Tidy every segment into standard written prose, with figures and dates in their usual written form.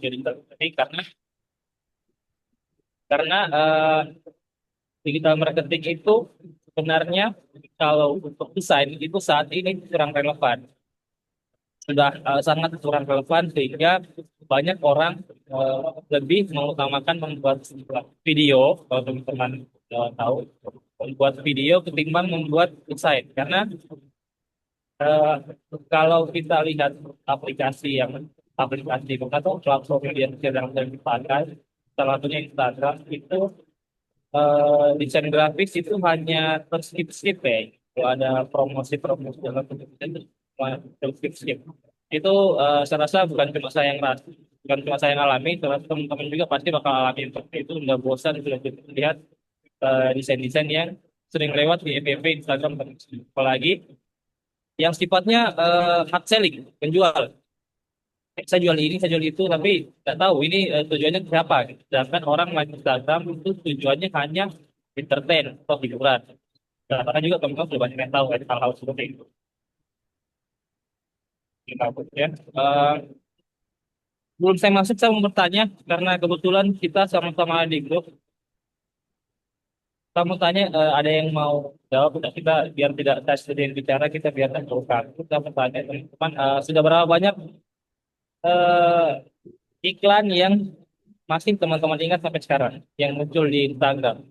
digital marketing karena digital marketing itu sebenarnya kalau untuk desain itu saat ini kurang relevan, sudah sangat kurang relevan sehingga banyak orang lebih mengutamakan membuat sebuah video, kalau teman-teman tahu, membuat video ketimbang membuat desain. Karena eh, kalau kita lihat aplikasi atau platform yang sedang dipakai, salah satunya Instagram itu desain grafis itu hanya terskip-skip ya. Kalau ada promosi-promosi dalam bentuk itu cuma terskip-skip. Itu saya rasa bukan cuma saya yang alami, saya rasa teman-teman juga pasti bakal alami seperti itu. Udah bosan sudah lihat desain-desain yang sering lewat di FYP Instagram, apalagi yang sifatnya hard selling, penjual. Saya jual ini, saya jual itu, tapi nggak tahu ini tujuannya ke siapa. Sedangkan orang main Instagram itu tujuannya hanya entertain atau hiburan. Karena juga teman-teman sudah banyak yang tahu kan hal-hal seperti itu. Ya. Belum saya masuk, saya mau bertanya karena kebetulan kita sama-sama di grup. Kamu tanya, ada yang mau jawab? Tidak, kita biar tidak saya sendiri bicara, kita biarkan terbuka. Kita bertanya teman-teman, sudah berapa banyak eh, iklan yang masih teman-teman ingat sampai sekarang yang muncul di Instagram?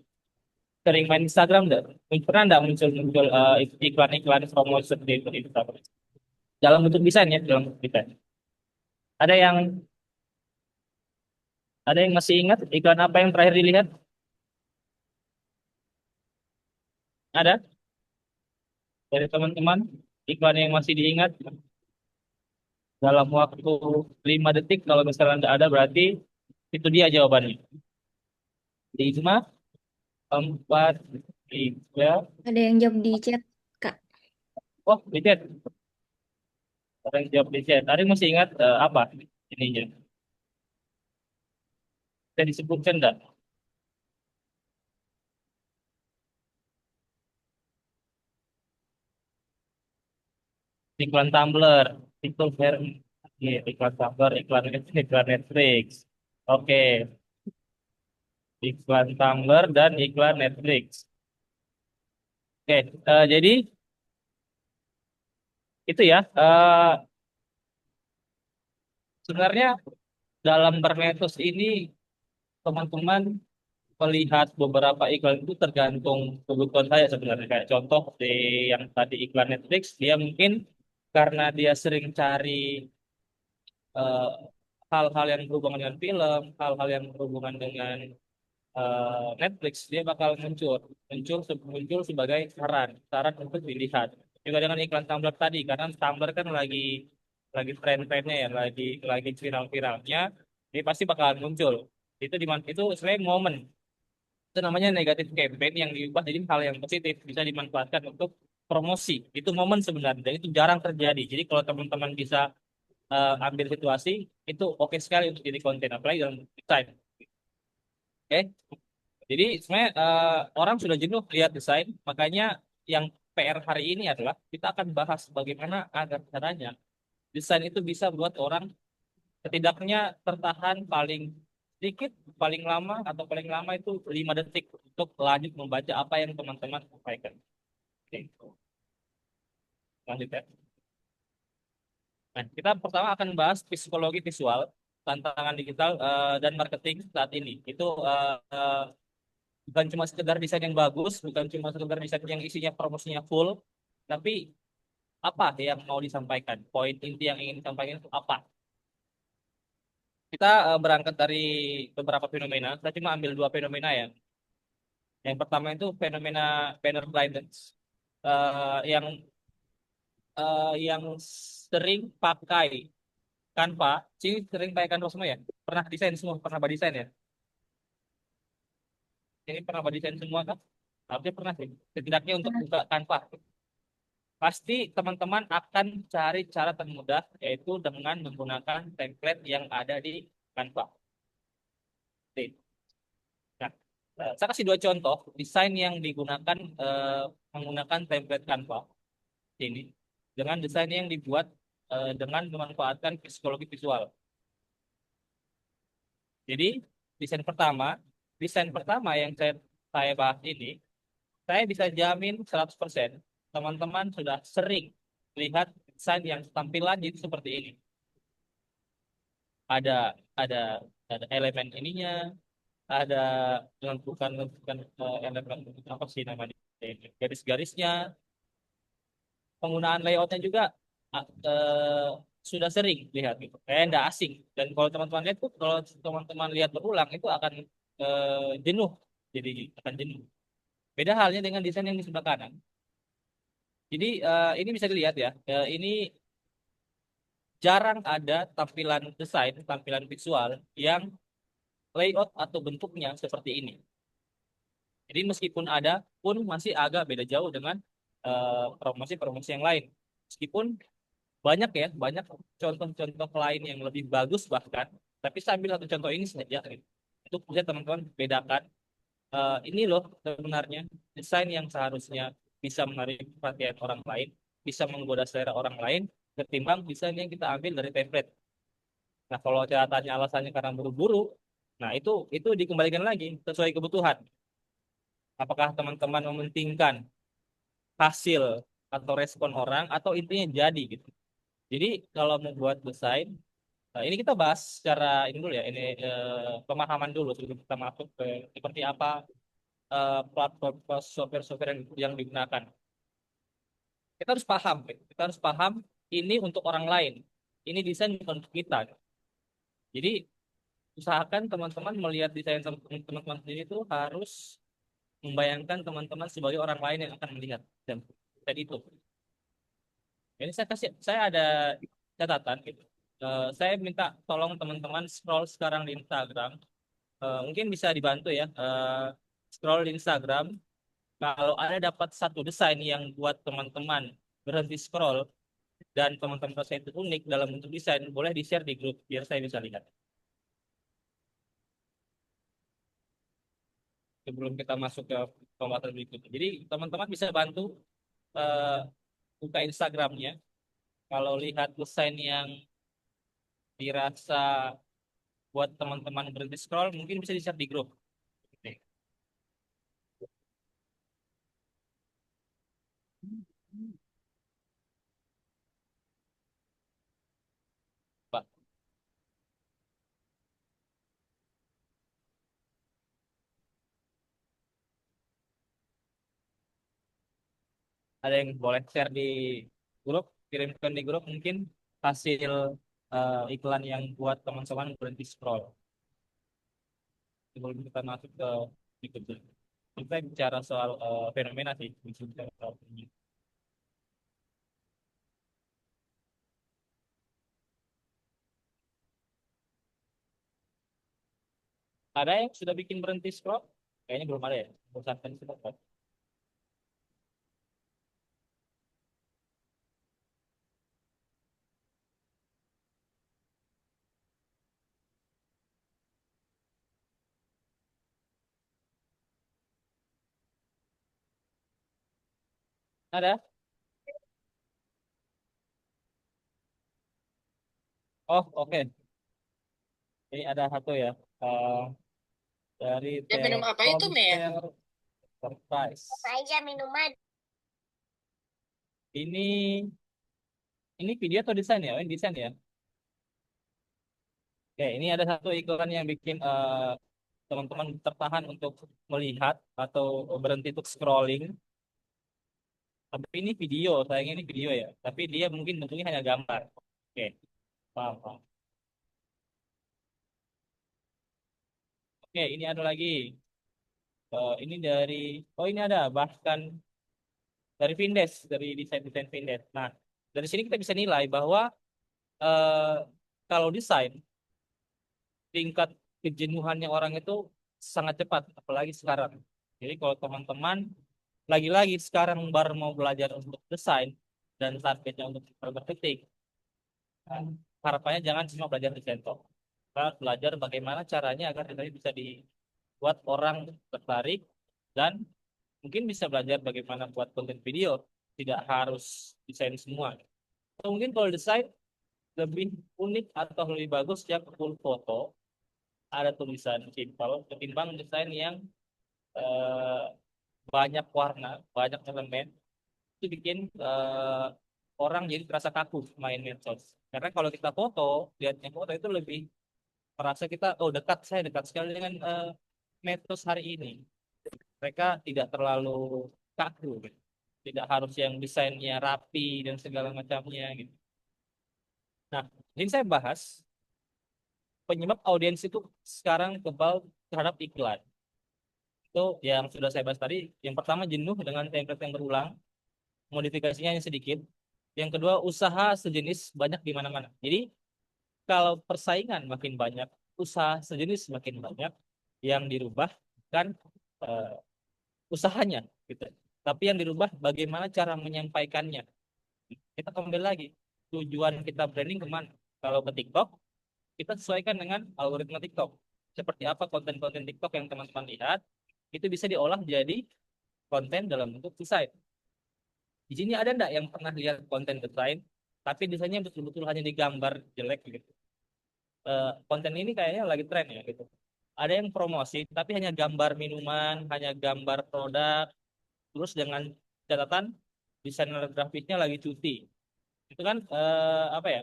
Sering main Instagram enggak? Pernah enggak muncul iklan-iklan promosi seperti itu di Instagram? Dalam bentuk desain ya, dalam bentuk desain. Ada yang ada yang masih ingat iklan apa yang terakhir dilihat? Ada dari teman-teman iklan yang masih diingat dalam waktu 5 detik, kalau misalnya enggak ada berarti itu dia jawabannya. 5, 4, 3. Ada yang jawab di chat, Kak. Oh, di chat. Ada yang jawab di chat. Ada yang masih ingat apa ininya? Bisa disebutkan enggak? Iklan Tumblr, itu ya, iklan Tumblr, iklan Netflix. Oke, iklan Tumblr dan iklan Netflix. Oke, jadi itu ya. Sebenarnya dalam bermedsos ini teman-teman melihat beberapa iklan itu tergantung kebutuhan saya sebenarnya. Kayak contoh di yang tadi iklan Netflix, dia mungkin karena dia sering cari eh, hal-hal yang berhubungan dengan film, hal-hal yang berhubungan dengan Netflix, dia bakal muncul sebagai saran untuk dilihat. Juga dengan iklan Tumblr tadi, karena Tumblr kan lagi tren-trennya ya, lagi viral-viralnya, dia pasti bakal muncul. Itu sebenarnya momen. Itu namanya negatif campaign yang diubah jadi hal yang positif, bisa dimanfaatkan untuk promosi. Itu momen sebenarnya, dan itu jarang terjadi. Jadi kalau teman-teman bisa ambil situasi, itu oke sekali untuk jadi konten, apalagi dalam desain. Oke. Jadi sebenarnya orang sudah jenuh lihat desain, makanya yang PR hari ini adalah kita akan bahas bagaimana agar caranya desain itu bisa buat orang setidaknya tertahan paling sedikit, paling lama atau paling lama itu 5 detik untuk lanjut membaca apa yang teman-teman sampaikan. Oke, lanjut ya. Nah, kita pertama akan bahas psikologi visual, tantangan digital dan marketing saat ini. Itu bukan cuma sekedar desain yang bagus, bukan cuma sekedar desain yang isinya promosinya full, tapi apa yang mau disampaikan? Poin inti yang ingin disampaikan itu apa? Kita berangkat dari beberapa fenomena. Saya cuma ambil 2 fenomena ya. Yang pertama itu fenomena banner blindness, yang yang sering pakai Canva. Sini sering pakai Canva semua ya? Pernah desain semua? Pernah desain ya? Ini pernah desain semua kan? Harusnya pernah sih. Setidaknya untuk buka Canva. Pasti teman-teman akan cari cara termudah, yaitu dengan menggunakan template yang ada di Canva. Oke. Nah, saya kasih 2 contoh desain yang digunakan menggunakan template Canva ini dengan desain yang dibuat dengan memanfaatkan psikologi visual. Jadi desain pertama, desain pertama yang saya bahas ini, saya bisa jamin 100% teman-teman sudah sering lihat desain yang tampilannya itu seperti ini. Ada ada ada elemen ininya, ada bukan elemen apa sih namanya, garis-garisnya, penggunaan layoutnya juga sudah sering lihat gitu, kayak nggak asing. Dan kalau teman-teman lihat tuh, kalau teman-teman lihat berulang itu akan jenuh, jadi akan jenuh. Beda halnya dengan desain yang di sebelah kanan. Jadi ini bisa dilihat ya, ini jarang ada tampilan desain, tampilan visual yang layout atau bentuknya seperti ini. Jadi meskipun ada, pun masih agak beda jauh dengan promosi-promosi yang lain. Meskipun banyak ya, banyak contoh-contoh lain yang lebih bagus bahkan. Tapi saya ambil satu contoh ini saja. Itu bisa teman-teman bedakan. Ini loh sebenarnya desain yang seharusnya bisa menarik perhatian orang lain, bisa menggoda selera orang lain, ketimbang desain yang kita ambil dari template. Nah, kalau catatannya alasannya karena buru-buru, nah itu dikembalikan lagi sesuai kebutuhan. Apakah teman-teman mementingkan hasil atau respon orang atau intinya jadi gitu. Jadi kalau membuat desain, ini kita bahas secara ini dulu ya, ini pemahaman dulu sebelum kita masuk ke seperti apa platform software-software yang digunakan. Kita harus paham, gitu. Kita harus paham ini untuk orang lain. Ini desain bukan untuk kita. Jadi usahakan teman-teman melihat desain teman-teman sendiri itu harus membayangkan teman-teman sebagai orang lain yang akan melihat dan itu. Ini saya ada catatan gitu. Saya minta tolong teman-teman scroll sekarang di Instagram. Mungkin bisa dibantu ya. Scroll di Instagram. Kalau ada dapat satu desain yang buat teman-teman berhenti scroll dan teman-teman rasa itu unik dalam bentuk desain, boleh di-share di grup biar saya bisa lihat. Sebelum kita masuk ke pembahasan berikutnya. Jadi teman-teman bisa bantu eh, buka Instagramnya. Kalau lihat desain yang dirasa buat teman-teman berhenti scroll, mungkin bisa di-share di grup. Oke. Pak, ada yang boleh share di grup, kirimkan di grup mungkin hasil iklan yang buat teman-teman berhenti scroll. Sebelum kita masuk ke berikutnya. Kita bicara soal fenomena sih. Bicara soal ini. Ada yang sudah bikin berhenti scroll? Kayaknya belum ada ya. Bosankan sebentar. Ada? Oh, oke. Ini ada satu ya. Eh, dari Dan minum apa itu, Mel? Telkomsel Surprise. Apa aja minuman? Ini video atau desain ya? Oh, ini desain ya. Oke, ini ada satu iklan yang bikin teman-teman tertahan untuk melihat atau berhenti untuk scrolling. Tapi ini video, sayangnya ini video ya. Tapi dia mungkin bentuknya hanya gambar. Oke, paham, paham. Oke, ini ada lagi. Ini dari, oh ini ada bahkan dari Vindes, dari desain-desain Vindes. Nah, dari sini kita bisa nilai bahwa eh, kalau desain, tingkat kejenuhannya orang itu sangat cepat, apalagi sekarang. Jadi kalau teman-teman lagi-lagi sekarang baru mau belajar untuk desain dan targetnya untuk marketing, harapannya jangan cuma belajar desain toh. Kita belajar bagaimana caranya agar desain bisa dibuat orang tertarik dan mungkin bisa belajar bagaimana buat konten video. Tidak harus desain semua. Atau mungkin kalau desain lebih unik atau lebih bagus ya full foto ada tulisan simpel ketimbang desain yang eh, banyak warna, banyak elemen, itu bikin orang jadi terasa kaku main medsos. Karena kalau kita foto, lihatnya foto itu lebih merasa kita, oh dekat, saya dekat sekali dengan medsos hari ini. Mereka tidak terlalu kaku, gitu. Tidak harus yang desainnya rapi dan segala macamnya gitu. Nah, ini saya bahas penyebab audiens itu sekarang kebal terhadap iklan. Itu yang sudah saya bahas tadi. Yang pertama jenuh dengan template yang berulang, modifikasinya hanya sedikit. Yang kedua usaha sejenis banyak di mana-mana. Jadi kalau persaingan makin banyak, usaha sejenis makin banyak, yang dirubah kan eh, usahanya gitu. Tapi yang dirubah bagaimana cara menyampaikannya. Kita kembali lagi tujuan kita branding kemana? Kalau ke TikTok, kita sesuaikan dengan algoritma TikTok. Seperti apa konten-konten TikTok yang teman-teman lihat, itu bisa diolah jadi konten dalam bentuk desain. Di sini ada enggak yang pernah lihat konten desain, tapi desainnya betul-betul hanya digambar jelek gitu? Konten ini kayaknya lagi tren ya gitu. Ada yang promosi, tapi hanya gambar minuman, hanya gambar produk, terus dengan catatan desainer grafisnya lagi cuti. Itu kan apa ya?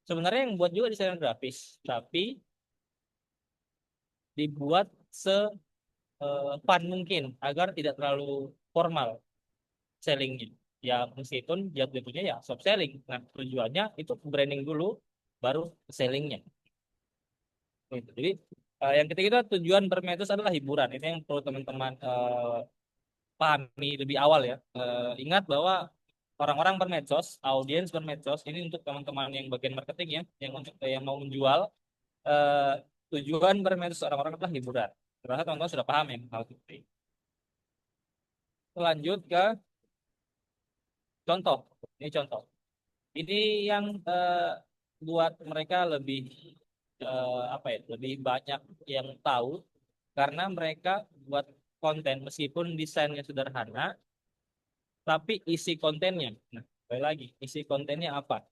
Sebenarnya yang buat juga desainer grafis, tapi dibuat fun mungkin agar tidak terlalu formal sellingnya. Ya meskipun jatuhnya ya soft selling. Nah tujuannya itu branding dulu, baru sellingnya. Gitu. Jadi yang ketiga itu tujuan bermedsos adalah hiburan. Ini yang perlu teman-teman pahami lebih awal ya. Ingat bahwa orang-orang bermedsos, audiens bermedsos ini untuk teman-teman yang bagian marketing ya, yang untuk yang mau menjual eh, tujuan bermedsos orang-orang adalah hiburan. Terasa teman-teman sudah paham ya hal itu. Lanjut ke contoh. Ini contoh. Ini yang buat mereka lebih apa ya, lebih banyak yang tahu karena mereka buat konten meskipun desainnya sederhana, tapi isi kontennya. Nah, kembali lagi, isi kontennya apa?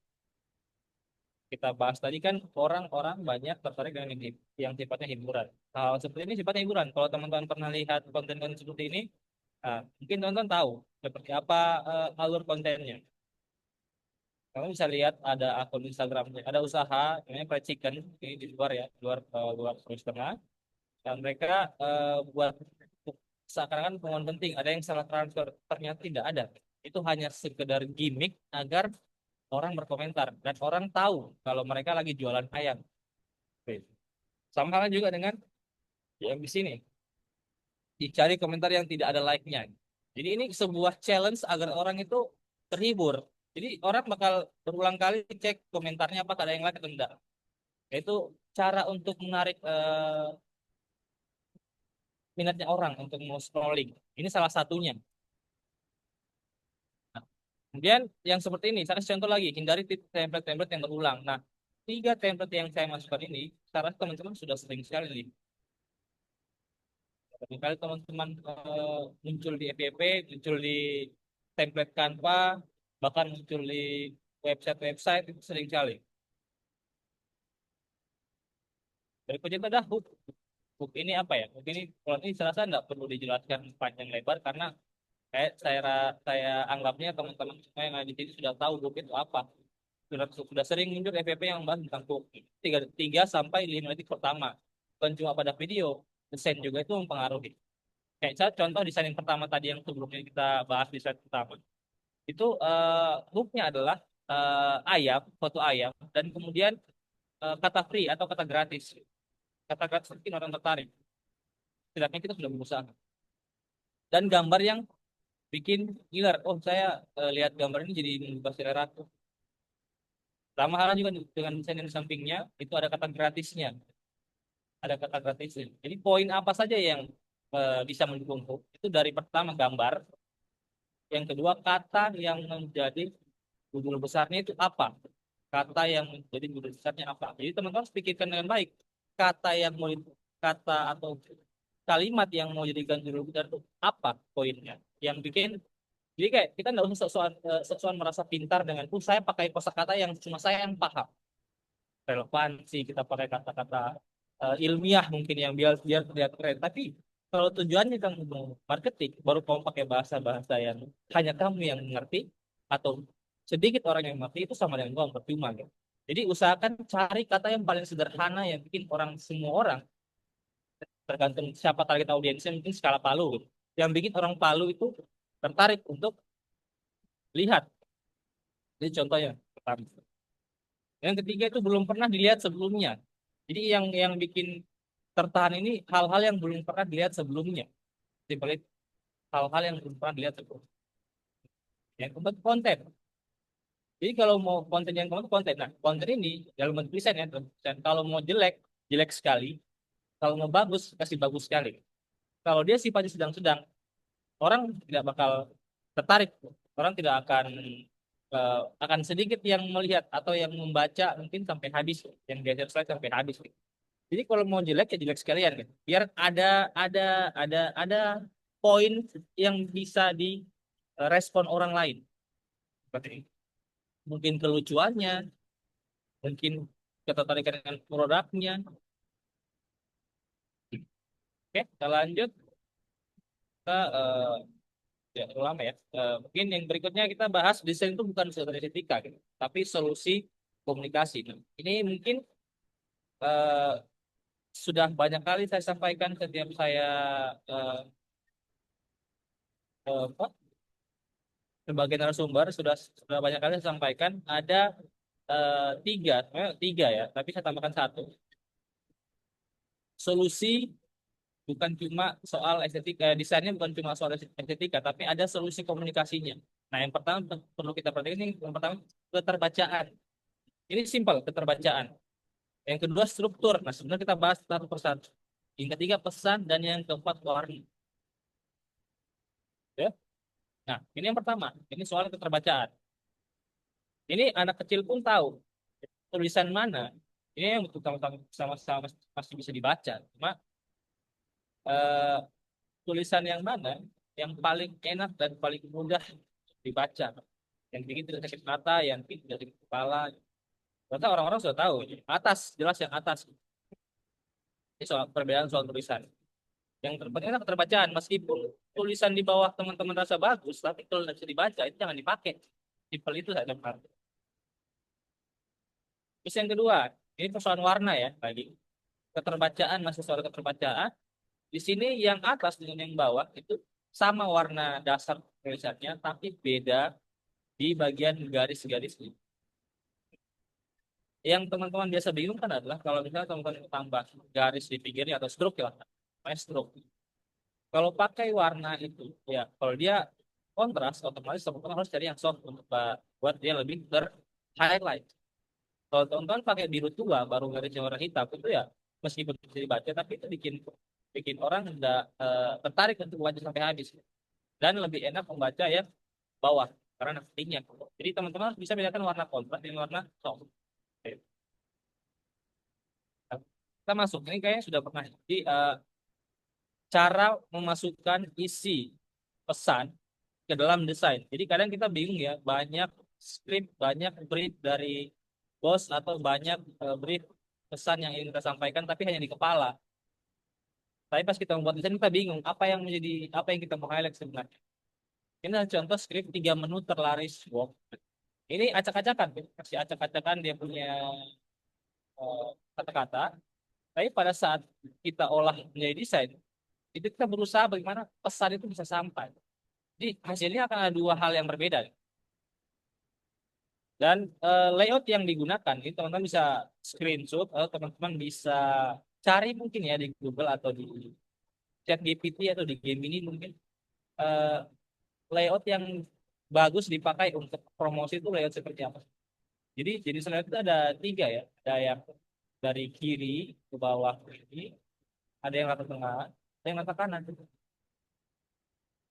Kita bahas tadi kan orang-orang banyak tertarik dengan yang sifatnya hiburan. Hal seperti ini sifatnya hiburan. Kalau teman-teman pernah lihat konten-konten seperti ini, mungkin teman-teman tahu seperti apa alur kontennya. Kamu bisa lihat ada akun Instagramnya, ada usaha namanya Fried Chicken ini di luar ya, luar Sulawesi Tengah. Dan mereka buat seakan-akan pengumuman penting, ada yang salah transfer, ternyata tidak ada. Itu hanya sekedar gimmick agar orang berkomentar dan orang tahu kalau mereka lagi jualan ayam. Oke. Sama halnya juga dengan yang di sini, dicari komentar yang tidak ada like-nya. Jadi ini sebuah challenge agar orang itu terhibur. Jadi orang bakal berulang kali cek komentarnya apakah ada yang like atau tidak. Itu cara untuk menarik minatnya orang untuk mau scrolling. Ini salah satunya. Nah, kemudian yang seperti ini, saya kasih contoh lagi, hindari template-template yang berulang. Nah, tiga template yang saya masukkan ini, saya rasa teman-teman sudah sering sekali nih. Kali teman-teman muncul di FYP, muncul di template Canva, bahkan muncul di website-website itu sering sekali. Dari pecinta dah hook. Hook ini apa ya? Hook ini kalau ini saya rasa nggak perlu dijelaskan panjang lebar karena kayak saya anggapnya teman-teman semua yang ada di sini sudah tahu hook itu apa. Sudah sering muncul FYP yang membahas tentang hook. Tiga sampai 5 detik pertama. Bukan cuma pada video, desain juga itu mempengaruhi. Kayak contoh desain yang pertama tadi yang sebelumnya kita bahas di slide pertama. Itu hooknya adalah ayam, foto ayam, dan kemudian kata free atau kata gratis. Kata gratis mungkin orang tertarik. Setidaknya kita sudah berusaha. Dan gambar yang bikin ngiler. Oh, saya lihat gambar ini jadi membuka selera aku. Sama halnya juga dengan desain yang di sampingnya, itu ada kata gratisnya. Ada kata gratisnya. Jadi poin apa saja yang bisa mendukung hook? Itu dari pertama gambar, yang kedua kata yang menjadi judul besarnya itu apa? Kata yang menjadi judul besarnya apa? Jadi teman-teman harus pikirkan dengan baik. Kata yang mau kata atau kalimat yang mau jadikan judul besar itu apa poinnya? Yang bikin jadi kayak kita nggak usah sok-sokan merasa pintar dengan saya pakai kosakata yang cuma saya yang paham. Relevansi kita pakai kata-kata ilmiah mungkin yang biar biar terlihat keren. Tapi kalau tujuannya kamu mau marketing, baru kamu pakai bahasa-bahasa yang hanya kamu yang mengerti atau sedikit orang yang mengerti itu sama dengan kamu percuma gitu. Jadi usahakan cari kata yang paling sederhana yang bikin orang semua orang tergantung siapa target audiensnya mungkin skala Palu gitu. Yang bikin orang Palu itu tertarik untuk lihat. Jadi contohnya pertama. Yang ketiga itu belum pernah dilihat sebelumnya. Jadi yang bikin tertahan ini hal-hal yang belum pernah dilihat sebelumnya. Simpel itu. Hal-hal yang belum pernah dilihat sebelumnya. Yang keempat konten. Jadi kalau mau konten yang keempat konten. Nah, konten ini dalam bentuk desain ya. Dan kalau mau jelek, jelek sekali. Kalau mau bagus, kasih bagus sekali. Kalau dia sifatnya sedang-sedang, orang tidak bakal tertarik. Orang tidak akan sedikit yang melihat atau yang membaca mungkin sampai habis, yang geser slide sampai habis. Jadi kalau mau jelek ya jelek sekalian kan. Biar ada poin yang bisa direspon orang lain. Seperti ini. Mungkin kelucuannya, mungkin ketertarikan dengan produknya. Oke, kita lanjut ke ya, terlalu lama ya. Mungkin yang berikutnya kita bahas desain itu bukan sekedar estetika gitu, tapi solusi komunikasi. Nah, ini mungkin eh, sudah banyak kali saya sampaikan setiap saya eh, apa, sebagai narasumber sudah banyak kali saya sampaikan ada tiga ya, tapi saya tambahkan satu. Solusi bukan cuma soal estetika, desainnya bukan cuma soal estetika, tapi ada solusi komunikasinya. Nah, yang pertama perlu kita perhatikan ini, yang pertama keterbacaan. Ini simpel, keterbacaan. Yang kedua struktur. Nah, sebenarnya kita bahas satu persatu. Yang ketiga pesan dan yang keempat warna. Ya. Nah, ini yang pertama. Ini soal keterbacaan. Ini anak kecil pun tahu tulisan mana ini yang betul sama-sama masih bisa dibaca. Cuma eh, tulisan yang mana yang paling enak dan paling mudah dibaca, yang bikin tidak sakit mata, yang bikin tidak sakit kepala. Ternyata orang-orang sudah tahu. Atas, jelas yang atas. Ini soal perbedaan soal tulisan. Yang terpenting adalah keterbacaan. Meskipun tulisan di bawah teman-teman rasa bagus, tapi kalau tidak bisa dibaca, itu jangan dipakai. Simpel itu saja. Terus yang kedua, ini persoalan warna ya lagi. Keterbacaan masih soal keterbacaan. Di sini yang atas dengan yang bawah itu sama warna dasar tulisannya, tapi beda di bagian garis-garis. Yang teman-teman biasa bingung kan adalah kalau misalnya teman-teman tambah garis di pinggirnya atau stroke ya, namanya stroke. Kalau pakai warna itu, ya kalau dia kontras, otomatis teman-teman harus cari yang soft untuk buat dia lebih ter highlight. Kalau teman-teman pakai biru tua, baru garisnya warna hitam, itu ya meskipun bisa dibaca, tapi itu bikin bikin orang tidak tertarik untuk membaca sampai habis. Dan lebih enak membaca yang bawah karena nantinya. Jadi teman-teman harus bisa bedakan warna kontras dan warna soft. Oke. Kita masuk ini kayaknya sudah pernah. Jadi cara memasukkan isi pesan ke dalam desain. Jadi kadang kita bingung ya, banyak skrip, banyak brief dari bos atau banyak brief pesan yang ingin kita sampaikan tapi hanya di kepala. Tapi pas kita membuat desain kita bingung apa yang kita mau highlight sebenarnya. Ini adalah contoh skrip 3 menu terlaris Wok. Ini acak-acakan, kasih acak-acakan dia punya eh, kata-kata. Tapi pada saat kita olah menjadi desain, itu kita berusaha bagaimana pesan itu bisa sampai. Jadi hasilnya akan ada dua hal yang berbeda. Dan layout yang digunakan ini teman-teman bisa screenshot atau teman-teman bisa cari mungkin ya di Google atau di ChatGPT atau di Gemini mungkin eh, layout yang bagus dipakai untuk promosi itu layout seperti apa. Jadi jenis layout itu ada 3 ya. Ada yang dari kiri ke bawah ini, ada yang rata tengah, ada yang rata kanan.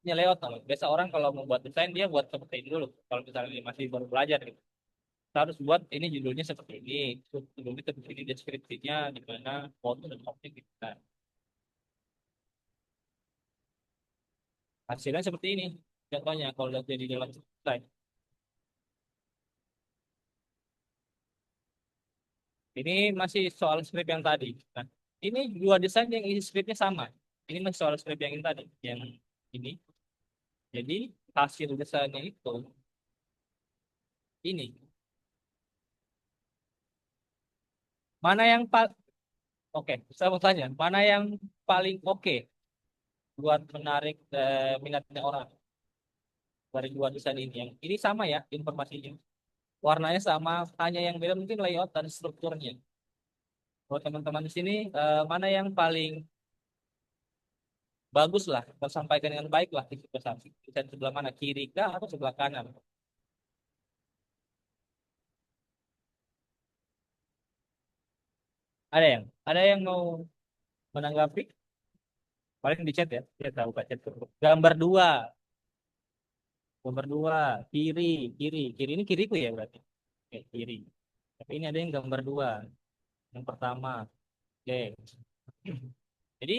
Ini layout namanya. Biasa orang kalau mau buat desain dia buat seperti ini dulu. Kalau misalnya dia masih baru belajar gitu. Kita harus buat ini judulnya seperti ini, judulnya seperti ini, deskripsinya di mana, foto dan objek gitu. Nah, hasilnya seperti ini. Contohnya kalau lihat jadi dalam slide. Ini masih soal script yang tadi. Nah, Ini dua desain yang isi scriptnya sama. Ini masih soal script yang ini tadi, yang ini. Jadi hasil desainnya itu ini. Mana yang oke, saya mau tanya, mana yang paling oke buat menarik minatnya orang dari dua desain ini? Yang ini sama ya informasinya, warnanya sama, hanya yang beda mungkin layout dan strukturnya. Buat teman-teman di sini, mana yang paling bagus lah, tersampaikan dengan baik lah di desain sebelah mana, kiri kah atau sebelah kanan? Ada yang mau menanggapi? Paling di chat ya, dia tahu buka chat dulu. Gambar dua, kiri, kiri ini kiriku ya berarti. Oke, kiri. Tapi ini ada yang gambar dua, yang pertama. Oke. Jadi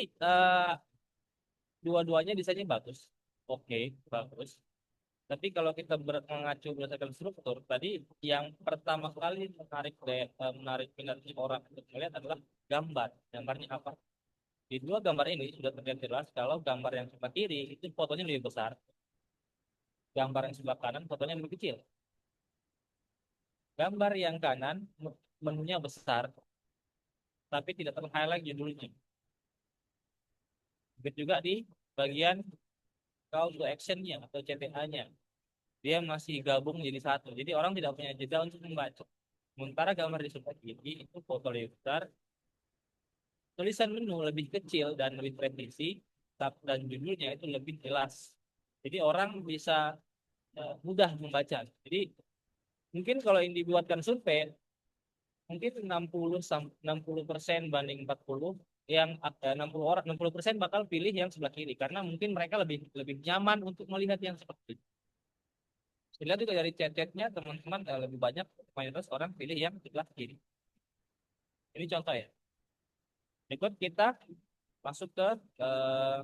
dua-duanya desainnya bagus. Oke, bagus. Tapi kalau kita mengacu berdasarkan struktur, tadi yang pertama kali menarik minat orang untuk melihat adalah gambar. Gambarnya apa? Di dua gambar ini sudah terlihat jelas kalau gambar yang sebelah kiri itu fotonya lebih besar, gambar yang sebelah kanan fotonya lebih kecil. Gambar yang kanan menunya besar, tapi tidak ter-highlight judulnya. Begitu juga di bagian call to action-nya atau CTA-nya. Dia masih gabung jadi satu. Jadi orang tidak punya jeda untuk membaca. Sementara gambar di sebelah kiri itu foto lebih besar, tulisan menu lebih kecil dan lebih presisi, dan judulnya itu lebih jelas. Jadi orang bisa mudah membaca. Jadi mungkin kalau ini dibuatkan survei, mungkin 60% banding 40, yang 60% bakal pilih yang sebelah kiri karena mungkin mereka lebih lebih nyaman untuk melihat yang seperti itu. Dilihat juga dari chat-chatnya teman-teman, lebih banyak mayoritas orang pilih yang sebelah kiri. Ini contoh ya. Berikut kita masuk ke eh,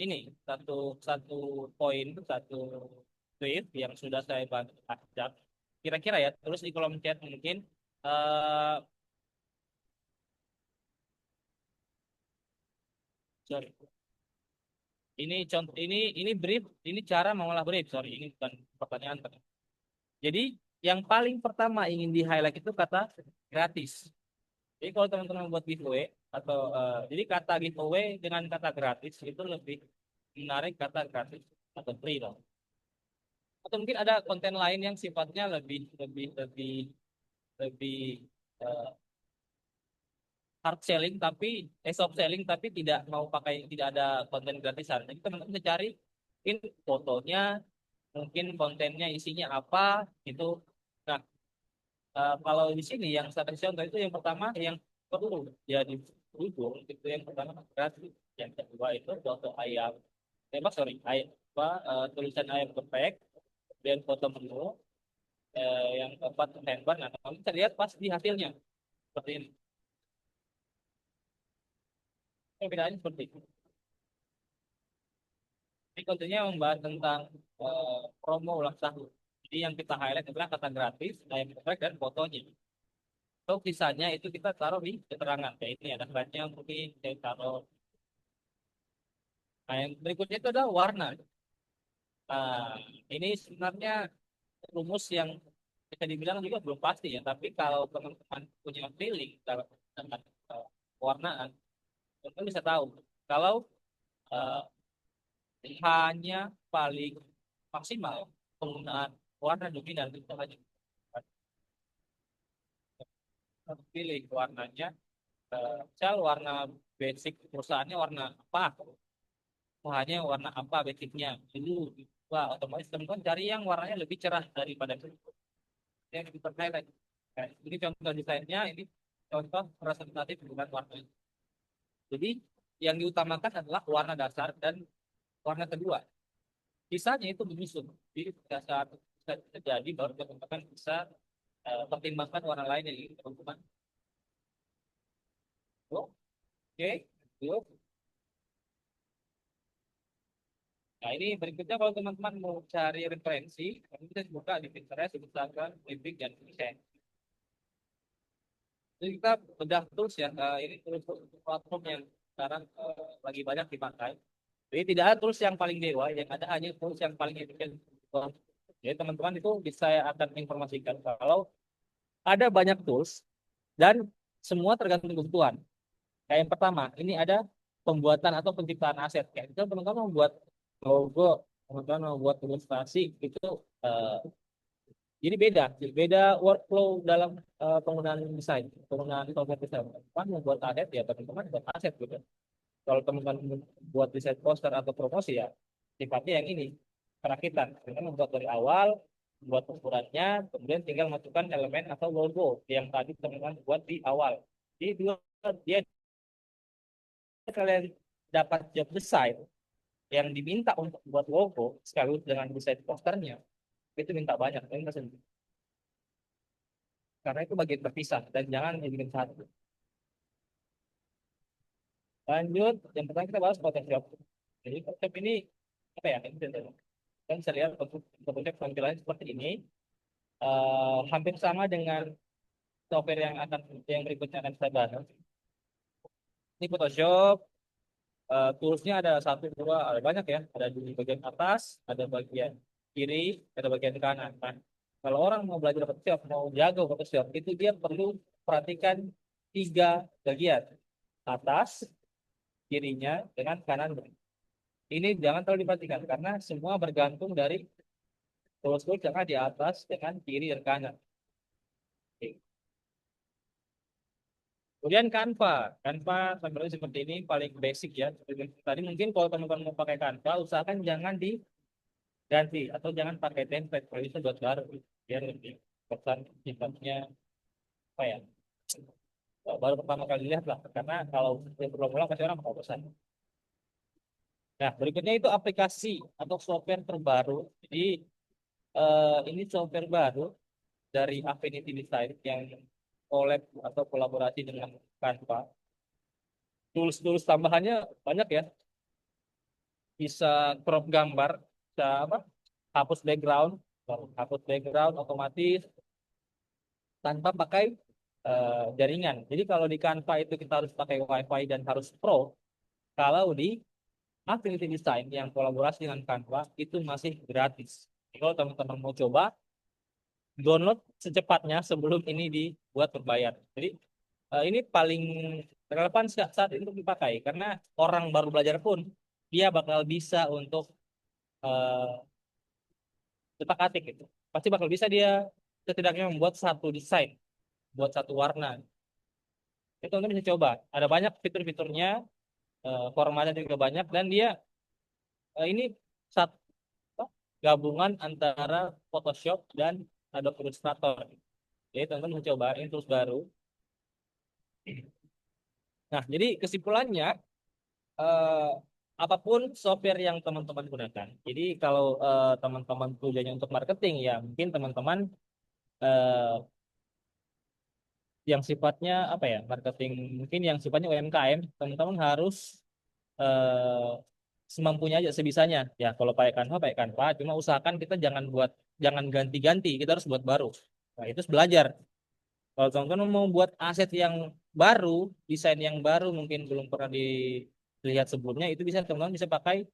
ini satu satu poin, satu tweet yang sudah saya bantu acak. Kira-kira ya, terus di kolom chat mungkin eh sorry. Ini brief, ini cara mengolah brief. Sorry, ini bukan pertanyaan. Jadi yang paling pertama ingin di highlight itu kata gratis. Jadi kalau teman-teman buat giveaway atau jadi kata giveaway dengan kata gratis itu lebih menarik kata gratis atau free dong. Atau mungkin ada konten lain yang sifatnya lebih lebih lebih lebih eh, hard selling tapi soft selling tapi tidak ada konten gratisan. Jadi teman-teman bisa cari mungkin fotonya, mungkin kontennya isinya apa itu. Nah, kalau di sini yang saya kasih contoh itu yang pertama yang perlu jadi ujung itu yang pertama gratis, yang kedua itu foto ayam sorry ayam tulisan ayam geprek, dan foto menu, yang keempat handbar. Nah kamu bisa lihat pas di hasilnya seperti ini. Perbedaannya seperti itu. Ini kontennya membahas tentang promo ulang tahun. Jadi yang kita highlight adalah kata gratis, ayam geprek, dan fotonya. So, sisanya itu kita taruh di keterangan. Kayak ini ada slide-nya mungkin saya taruh. Nah, yang berikutnya itu adalah warna. Nah, ini sebenarnya rumus yang bisa dibilang juga belum pasti ya. Tapi kalau teman-teman punya feeling dengan warnaan, teman bisa tahu kalau eh, hanya paling maksimal penggunaan warna dominan itu hanya pilih warnanya. Misal warna basic perusahaannya warna apa, hanya warna apa basicnya dulu. Wah, otomatis teman-teman cari yang warnanya lebih cerah daripada itu yang lebih terhighlight. Nah, ini contoh desainnya, ini contoh representatif dengan warna. Jadi yang diutamakan adalah warna dasar dan warna kedua. Sisanya itu menyusun. Jadi pada saat bisa terjadi baru teman-teman bisa pertimbangkan warna lain yang ingin teman-teman. Oke, yuk. Nah, ini berikutnya kalau teman-teman mau cari referensi, kalian bisa buka di Pinterest, Instagram, Livik, dan Vixen. Jadi kita bedah tools ya. Ini tools platform yang sekarang lagi banyak dipakai. Jadi tidak ada tools yang paling dewa, yang ada hanya tools yang paling efisien. Jadi teman-teman itu bisa saya akan informasikan kalau ada banyak tools dan semua tergantung kebutuhan. Kayak yang pertama, ini ada pembuatan atau penciptaan aset. Kayak itu teman-teman membuat logo, teman-teman membuat ilustrasi itu eh, jadi beda, beda workflow dalam penggunaan desain, penggunaan software desain. Teman membuat aset ya teman-teman buat aset gitu. Kalau teman-teman buat desain poster atau promosi ya sifatnya yang ini perakitan. Kita membuat dari awal, buat ukurannya, kemudian tinggal masukkan elemen atau logo yang tadi teman-teman buat di awal. Jadi dua dia kalian dapat job design yang diminta untuk buat logo sekaligus dengan desain posternya itu minta banyak, minta sedikit. Karena itu bagian terpisah dan jangan jadikan satu. Lanjut, yang pertama kita bahas Photoshop. Jadi Photoshop ini apa ya? Ini kan bisa lihat Photoshop tampilannya seperti ini. Hampir sama dengan software yang berikutnya akan saya bahas. Ini Photoshop, toolsnya ada satu, dua, ada banyak ya. Ada di bagian atas, ada bagian kiri, ada bagian kanan. Nah, kalau orang mau belajar Photoshop, mau jago Photoshop, itu dia perlu perhatikan tiga bagian. Atas, kirinya, dengan kanan. Ini jangan terlalu diperhatikan, karena semua bergantung dari tools-tools yang ada di atas, dengan kiri dan kanan. Oke. Kemudian Canva. Canva tampilannya seperti ini, paling basic ya. Tadi mungkin kalau teman-teman mau pakai Canva, usahakan jangan diganti atau jangan pakai template. Kalau bisa buat baru, biar lebih pesan sifatnya apa ya? Baru pertama kali lihat lah. Karena kalau yang berulang-ulang pasti orang mau pesan. Nah, berikutnya itu aplikasi atau software terbaru. Jadi ini software baru dari Affinity Design yang collab atau kolaborasi dengan Canva. Tools-tools tambahannya banyak ya. Bisa crop gambar, bisa apa? Hapus background otomatis tanpa pakai jaringan. Jadi kalau di Canva itu kita harus pakai WiFi dan harus pro. Kalau di Affinity Design yang kolaborasi dengan Canva itu masih gratis. Jadi kalau teman-teman mau coba, download secepatnya sebelum ini dibuat berbayar. Jadi ini paling relevan saat ini untuk dipakai karena orang baru belajar pun dia bakal bisa untuk cetak-atik gitu. Pasti bakal bisa dia setidaknya membuat satu desain, buat satu warna. Itu teman bisa coba. Ada banyak fitur-fiturnya, formatnya juga banyak dan dia ini satu gabungan antara Photoshop dan Adobe Illustrator. Jadi teman-teman bisa coba ini terus baru. Nah, jadi kesimpulannya eh, apapun software yang teman-teman gunakan. Jadi kalau teman-teman tujuannya untuk marketing ya mungkin teman-teman eh, yang sifatnya apa ya marketing mungkin yang sifatnya UMKM teman-teman harus eh, semampunya aja sebisanya ya kalau pakai Canva cuma usahakan kita jangan ganti-ganti kita harus buat baru nah itu harus belajar kalau teman-teman mau buat aset yang baru desain yang baru mungkin belum pernah dilihat sebelumnya itu bisa teman-teman bisa pakai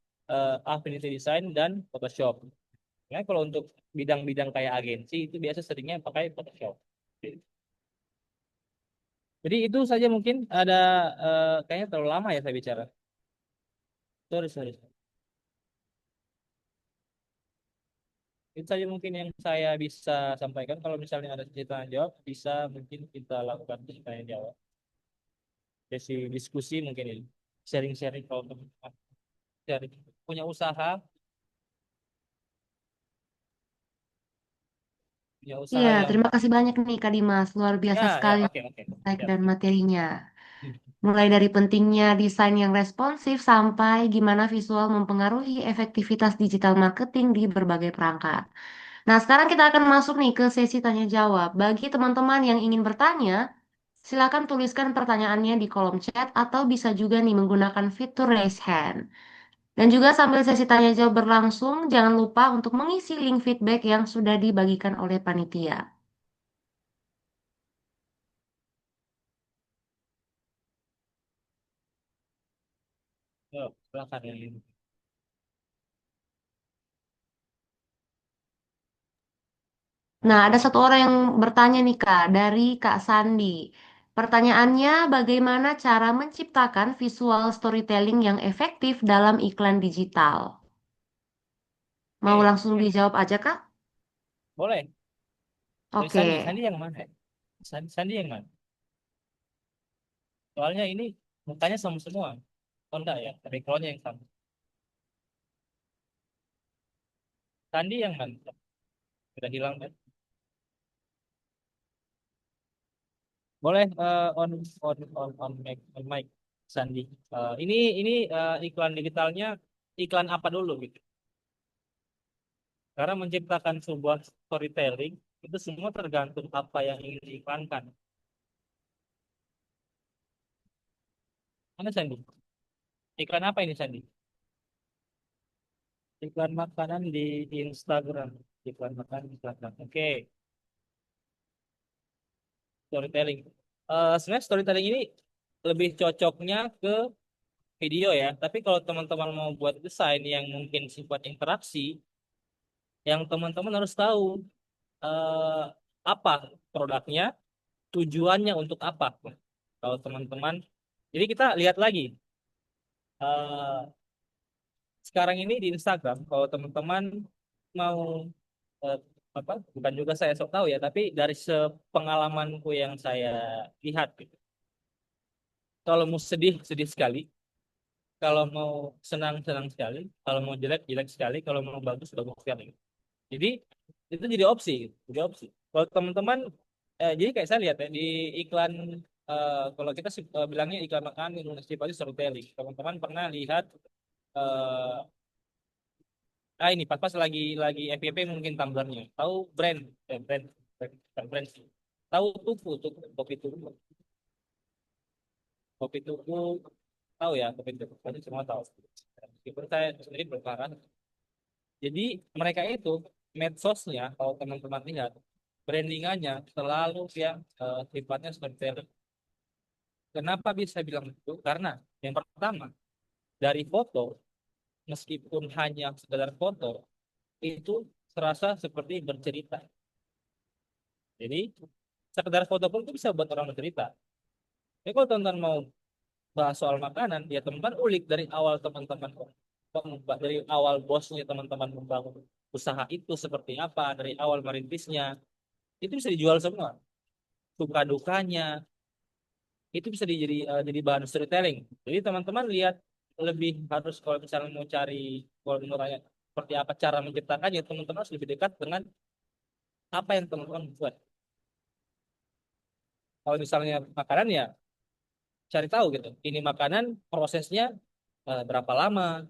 Affinity Design dan Photoshop ya kalau untuk bidang-bidang kayak agensi itu biasa seringnya pakai Photoshop. Jadi itu saja mungkin ada kayaknya terlalu lama ya saya bicara. Sorry, sorry. Itu saja mungkin yang saya bisa sampaikan. Kalau misalnya ada cerita jawab, bisa mungkin kita lakukan tanya jawab. Sesi diskusi mungkin ini. Sharing-sharing kalau teman-teman sharing. Punya usaha, punya Iya, usaha yang terima kasih banyak nih Kak Dimas. Luar biasa ya ya sekali oke oke. insight Ya. dan materinya. Mulai dari pentingnya desain yang responsif sampai gimana visual mempengaruhi efektivitas digital marketing di berbagai perangkat. Nah, sekarang kita akan masuk nih ke sesi tanya jawab. Bagi teman-teman yang ingin bertanya, silakan tuliskan pertanyaannya di kolom chat atau bisa juga nih menggunakan fitur raise hand. Dan juga sambil sesi tanya jawab berlangsung, jangan lupa untuk mengisi link feedback yang sudah dibagikan oleh panitia. Oh, silakan ya. Nah, ada satu orang yang bertanya nih Kak, dari Kak Sandi. Pertanyaannya, bagaimana cara menciptakan visual storytelling yang efektif dalam iklan digital? Mau Oke, langsung dijawab aja Kak? boleh. Dari Oke. Sandi, Sandi yang mana? Sandi yang mana? Soalnya ini mukanya sama semua. Oh enggak ya, backgroundnya yang sama. Sandi yang mana? Sudah hilang kan? Boleh on mic Sandi. Ini iklan digitalnya iklan apa dulu gitu? Karena menciptakan sebuah storytelling itu semua tergantung apa yang ingin diiklankan. Mana Sandi? Iklan apa ini Sandi? Iklan makanan di Instagram. Iklan makanan di Instagram. Oke, storytelling. Sebenarnya storytelling ini lebih cocoknya ke video ya. Tapi kalau teman-teman mau buat desain yang mungkin sifat interaksi, yang teman-teman harus tahu eh, apa produknya, tujuannya untuk apa. Kalau teman-teman, jadi kita lihat lagi. eh, Sekarang ini di Instagram, kalau teman-teman mau eh, apa? Bukan juga saya sok tahu ya, tapi dari sepengalamanku yang saya lihat, gitu. Kalau mau sedih sedih sekali, kalau mau senang senang sekali, kalau mau jelek jelek sekali, kalau mau bagus bagus sekali. Jadi itu jadi opsi, gitu. Jadi opsi. Kalau teman-teman, jadi kayak saya lihat ya di iklan, kalau kita bilangnya iklan makanan yang sifatnya storytelling. Teman-teman pernah lihat, eh, ini pas-pas lagi FYP mungkin tumblernya. Tahu brand, bukan brand sih. Tahu tuku, kopi tuku, tahu ya kopi tuku. Pasti semua tahu. Meskipun saya sendiri belum paham. Jadi mereka itu medsosnya kalau teman-teman lihat brandingannya selalu yang sifatnya storytelling. Kenapa bisa bilang itu? Karena yang pertama dari foto, meskipun hanya sekedar foto, itu terasa seperti bercerita. Jadi sekedar foto pun itu bisa buat orang bercerita. Jadi kalau teman-teman mau bahas soal makanan, ya teman-teman ulik dari awal teman-teman, dari awal bosnya teman-teman membangun usaha itu seperti apa, dari awal merintisnya, itu bisa dijual semua. Suka dukanya, itu bisa jadi bahan storytelling. Jadi teman-teman lihat lebih harus kalau misalnya mau cari, kalau mau tanya seperti apa cara menciptakannya, teman-teman harus lebih dekat dengan apa yang teman-teman buat. Kalau misalnya makanan ya cari tahu gitu. Ini makanan prosesnya berapa lama,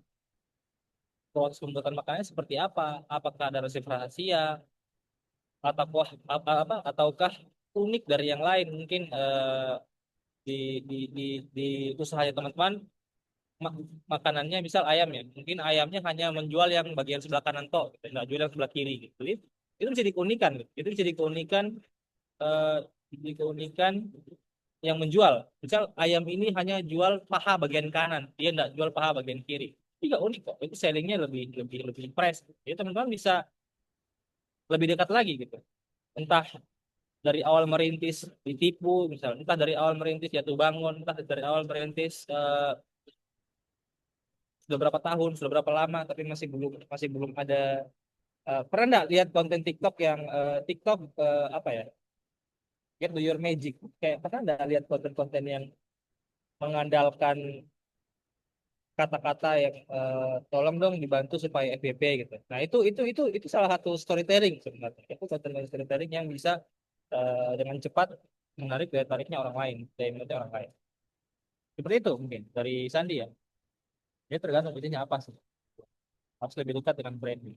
proses pembuatan makanannya seperti apa, apakah ada resep rahasia, ataukah unik dari yang lain mungkin di di di di usahanya teman-teman makanannya misal ayam ya mungkin ayamnya hanya menjual yang bagian sebelah kanan toh gitu. Nggak jual yang sebelah kiri gitu. Jadi, itu bisa dikeunikan gitu. Itu bisa dikeunikan, eh, jadi keunikan yang menjual. Misal ayam ini hanya jual paha bagian kanan, dia nggak jual paha bagian kiri. Itu nggak unik kok. Itu sellingnya lebih lebih lebih fresh. Jadi teman-teman bisa lebih dekat lagi gitu. Entah dari awal merintis ditipu, misalnya, entah dari awal merintis jatuh bangun, entah dari awal merintis sudah berapa tahun, sudah berapa lama, tapi masih belum ada. Pernah nggak lihat konten TikTok yang TikTok apa ya? Get do your magic. Kayak pernah nggak lihat konten-konten yang mengandalkan kata-kata yang tolong dong dibantu supaya FYP gitu. Nah, itu salah satu storytelling sebenarnya. Itu konten storytelling yang bisa dengan cepat menarik daya tariknya orang lain, daya minatnya orang lain. Seperti itu mungkin dari Sandi ya. Dia tergantung itunya apa sih. Harus lebih dekat dengan branding.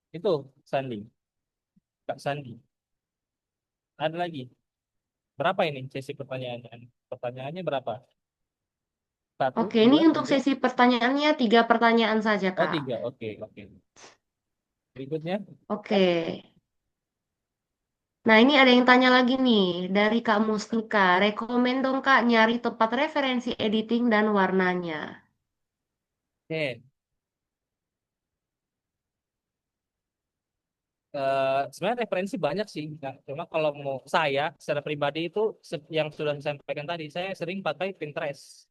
Itu Sandi, Kak Sandi. Ada lagi. Berapa ini sesi pertanyaannya? Pertanyaannya berapa? Satu, Oke, ini dua, untuk tiga. sesi pertanyaannya 3 pertanyaan saja Oh, Kak. tiga. Oke, oke. Berikutnya. Oke. Nah, ini ada yang tanya lagi nih dari Kak Mustika. Rekomen dong Kak nyari tempat referensi editing dan warnanya. Oke. Sebenarnya referensi banyak sih. Nah, cuma kalau mau saya secara pribadi itu yang sudah saya sampaikan tadi, saya sering pakai Pinterest.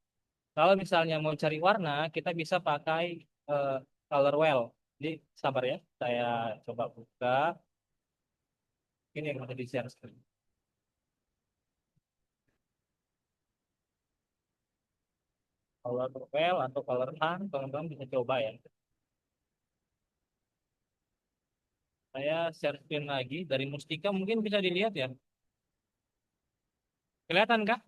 Kalau misalnya mau cari warna, kita bisa pakai eh, Color Well. Jadi sabar ya, saya coba buka. Ini yang ada di share screen. Color Well atau Color Hunt, teman-teman bisa coba ya. Saya share screen lagi dari Mustika, mungkin bisa dilihat ya. Kelihatan kah?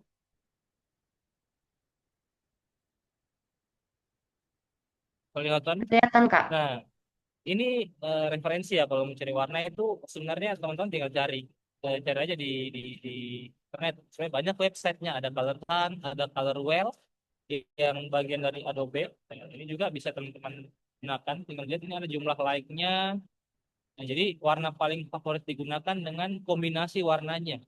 Kelihatan. Kelihatan, Kak. Nah, ini referensi ya kalau mencari warna itu sebenarnya teman-teman tinggal cari. Cari aja di internet. Sebenarnya banyak websitenya, ada Color Hunt, ada Color Well yang bagian dari Adobe. Nah, ini juga bisa teman-teman gunakan. Tinggal lihat ini ada jumlah like-nya. Nah, jadi warna paling favorit digunakan dengan kombinasi warnanya.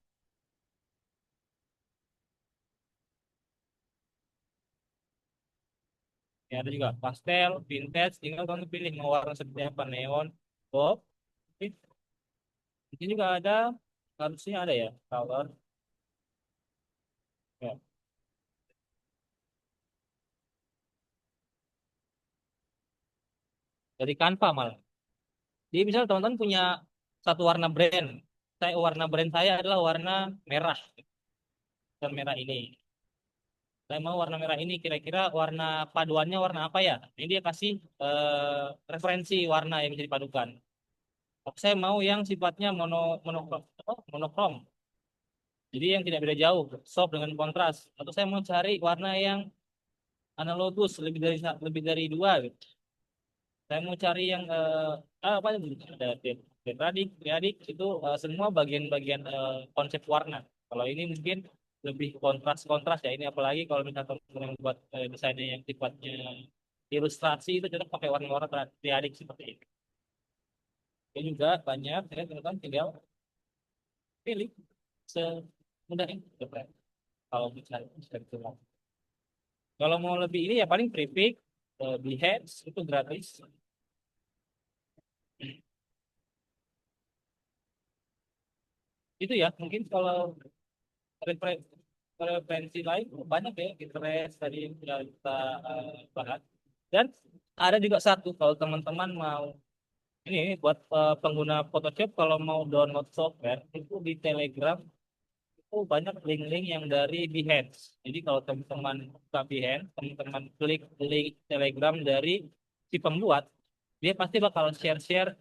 Ya, ada juga pastel, vintage, tinggal kamu pilih mau warna seperti apa, neon, pop. Ini juga ada, harusnya ada ya, color. Ya, dari Canva malah. Jadi misalnya teman-teman punya satu warna brand. Warna brand saya adalah warna merah. Dan merah ini. Saya mau warna merah ini kira-kira warna paduannya warna apa ya? Ini dia kasih referensi warna yang bisa dipadukan. Saya mau yang sifatnya monokrom. Jadi yang tidak beda jauh, soft dengan kontras. Atau saya mau cari warna yang analogus lebih dari dua gitu. Saya mau cari yang apa itu? Ada triadik itu semua bagian-bagian konsep warna. Kalau ini mungkin lebih kontras-kontras ya. Ini apalagi kalau misalnya teman-teman buat desainnya yang sifatnya ilustrasi itu cocok pakai warna-warna triadik seperti ini. Ini juga banyak, ya teman-teman tinggal pilih semudah ini. Coba. Kalau misalnya bisa ditulis. Kalau mau lebih ini ya paling prefix, Behance itu gratis. Itu ya mungkin kalau refer- referensi lain banyak ya Pinterest tadi yang sudah kita bahas. Dan ada juga satu kalau teman-teman mau ini buat pengguna Photoshop kalau mau download software itu di Telegram itu banyak link-link yang dari Behance. Jadi kalau teman-teman buka Behance, teman-teman klik link Telegram dari si pembuat, dia pasti bakal share-share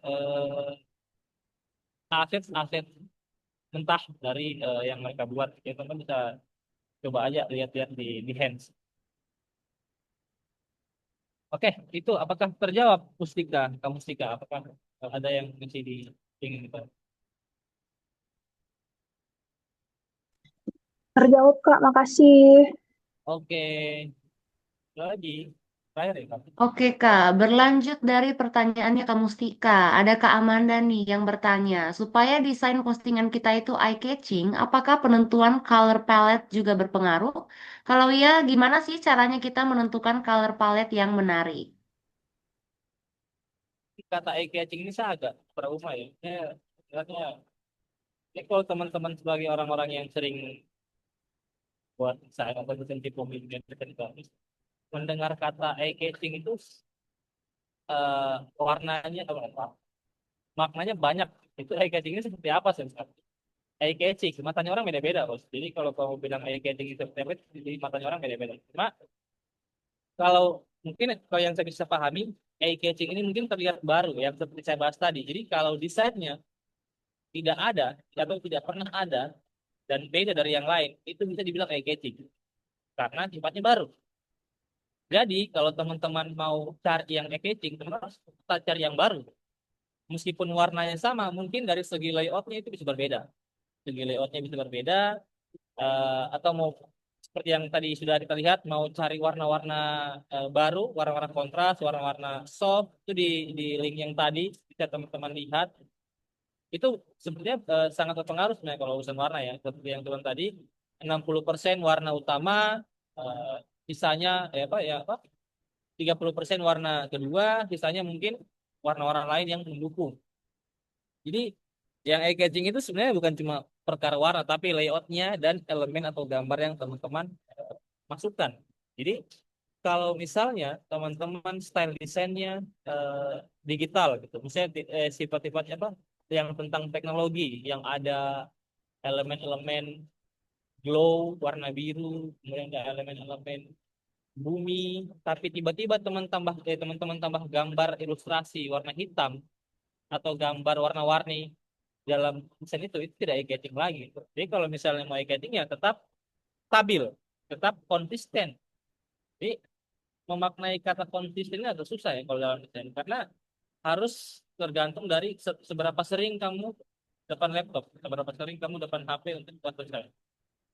aset-aset mentah dari yang mereka buat. Ya, teman-teman bisa coba aja lihat-lihat di Behance. Oke, itu apakah terjawab Mustika? Kamu Mustika, apakah ada yang masih ingin kita? Terjawab, Kak. Makasih. Oke, lagi terakhir ya Kak. Oke Kak, berlanjut dari pertanyaannya Kak Mustika, ada Kak Amanda nih yang bertanya, supaya desain postingan kita itu eye-catching, apakah penentuan color palette juga berpengaruh? Kalau iya, gimana sih caranya kita menentukan color palette yang menarik? Kata eye catching ini saya agak trauma ya. Sebenarnya, ini kalau teman-teman sebagai orang-orang yang sering buat saya atau desain tipe dan mendengar kata eye catching itu eh, warnanya apa? Maknanya banyak. Itu eye catching ini seperti apa sih? Eye catching, matanya orang beda-beda, Bos. Jadi kalau kamu bilang eye catching itu seperti apa, jadi matanya orang beda-beda. Cuma kalau mungkin kalau yang saya bisa pahami, eye catching ini mungkin terlihat baru yang seperti saya bahas tadi. Jadi kalau desainnya tidak ada atau tidak pernah ada dan beda dari yang lain, itu bisa dibilang eye catching karena sifatnya baru. Jadi kalau teman-teman mau cari yang eye catching, teman harus cari yang baru. Meskipun warnanya sama, mungkin dari segi layoutnya itu bisa berbeda. Segi layoutnya bisa berbeda, atau mau seperti yang tadi sudah kita lihat mau cari warna-warna baru, warna-warna kontras, warna-warna soft itu di link yang tadi bisa teman-teman lihat itu sebenarnya sangat berpengaruh sebenarnya kalau urusan warna ya seperti yang turun tadi 60% warna utama, eh, sisanya apa ya apa 30% warna kedua, sisanya mungkin warna-warna lain yang mendukung. Jadi yang eye catching itu sebenarnya bukan cuma perkara warna, tapi layoutnya dan elemen atau gambar yang teman-teman masukkan. Jadi kalau misalnya teman-teman style desainnya eh, digital gitu, misalnya sifat-sifatnya apa yang tentang teknologi, yang ada elemen-elemen glow warna biru, kemudian ada elemen-elemen bumi, tapi tiba-tiba teman-teman tambah gambar ilustrasi warna hitam atau gambar warna-warni dalam desain itu tidak eye-catching lagi. Jadi kalau misalnya mau eye-catching ya tetap stabil, tetap konsisten. Jadi memaknai kata konsisten ini agak susah ya kalau dalam desain karena harus tergantung dari seberapa sering kamu depan laptop, seberapa sering kamu depan HP untuk buat desain.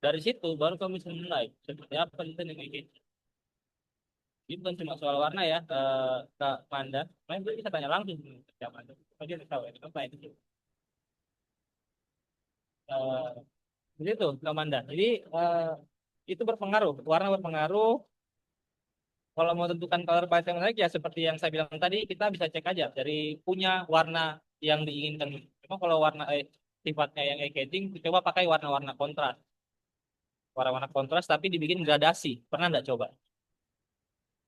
Dari situ baru kamu bisa menilai seperti apa desain yang eye-catching. Ini bukan cuma soal warna ya, Kak Manda. Main bisa tanya langsung ke Kak Manda. Dia tahu ya, apa itu. Eh, Begitu, Kak Manda. Jadi itu berpengaruh, warna berpengaruh. Kalau mau tentukan color palette yang menarik ya seperti yang saya bilang tadi, kita bisa cek aja dari punya warna yang diinginkan. Cuma kalau warna sifatnya yang eye catching, coba pakai warna-warna kontras. Warna-warna kontras tapi dibikin gradasi. Pernah nggak coba?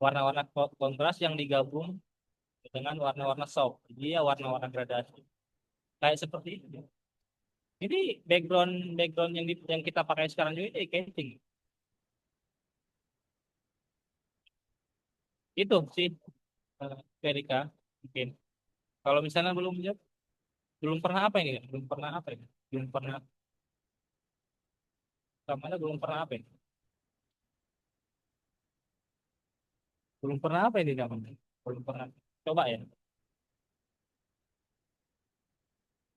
Warna-warna kontras yang digabung dengan warna-warna soft. Jadi ya warna-warna gradasi. Kayak seperti itu. Jadi background background yang kita pakai sekarang juga itu eye catching. Itu sih Erika mungkin. Kalau misalnya belum pernah apa ini? Belum pernah apa ini? Belum pernah Kamanda belum pernah apa ini? Belum pernah apa ini Kamanda? Belum pernah. Coba ya.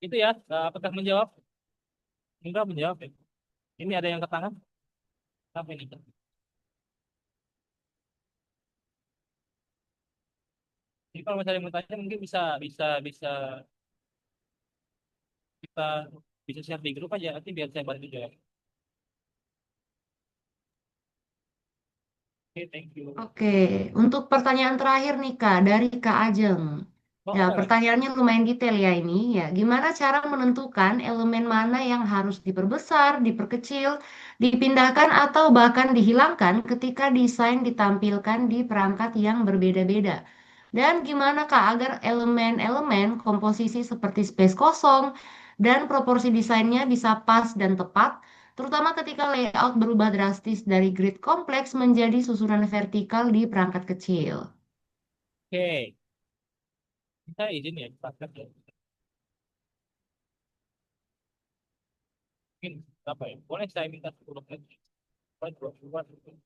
Itu ya, apakah menjawab? Enggak menjawab ya. Ini ada yang ke tangan? Apa ini? Jadi kalau misalnya mau tanya mungkin bisa bisa bisa kita bisa share di grup aja nanti biar saya bantu jawab. Oke, thank you. Oke, untuk pertanyaan terakhir nih Kak, dari Kak Ajeng. Oh, Ya, ada lagi. pertanyaannya lumayan detail ya ini. Ya, gimana cara menentukan elemen mana yang harus diperbesar, diperkecil, dipindahkan, atau bahkan dihilangkan ketika desain ditampilkan di perangkat yang berbeda-beda? Dan gimana Kak agar elemen-elemen komposisi seperti space kosong dan proporsi desainnya bisa pas dan tepat, terutama ketika layout berubah drastis dari grid kompleks menjadi susunan vertikal di perangkat kecil. Oke, kita izin ya, Pak. Ya. Mungkin apa ya? Boleh saya minta 10 menit? Boleh 20 menit?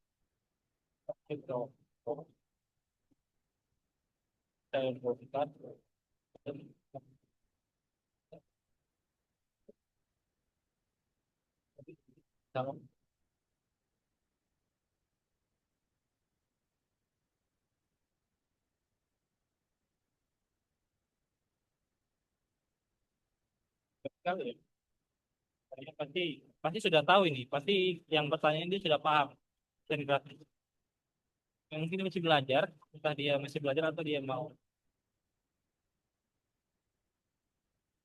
Oke, bro. Oh, saya buatkan. Kalau sekali ya, saya pasti pasti sudah tahu ini. Pasti yang pertanyaan dia sudah paham. Dan gratis. Yang mungkin dia masih belajar, entah dia masih belajar atau dia mau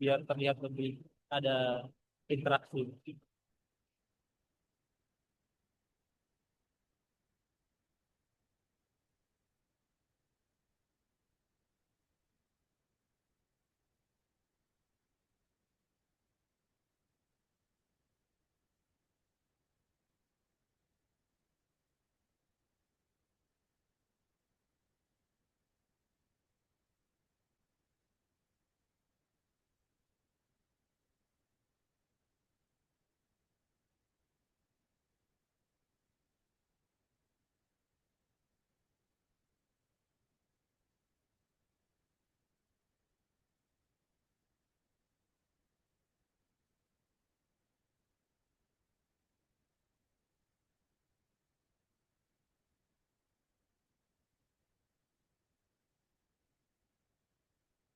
biar terlihat lebih ada interaksi.